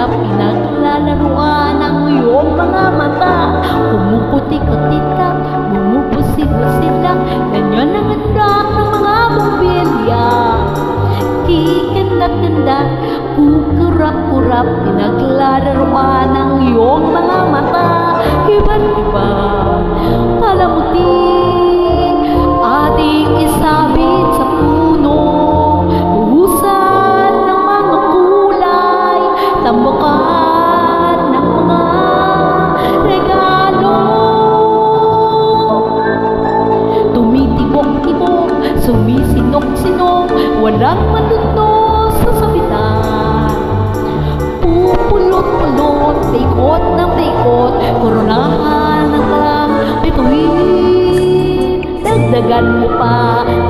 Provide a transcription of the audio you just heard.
kurap-kurap pinaglalaruan ang iyong mga mata. Pumuputi-puti ka, bumubusi-busi lang, ganyan ang handak ng mga bumbilya. Kikindat-kindat, kukurap-kurap pinaglalaruan ang iyong mga mata. Iba't-iba palamuti ating isabit sa puno, buhusan ng mga kulay, tambakan ng mga regalo. Tumitibok-tibok, sumisinok-sinok, walang matuto sa sabitan. Pupulot-pulot, paikot ng paikot, koronahan ng lang bituin. Dagdagan mo pa ng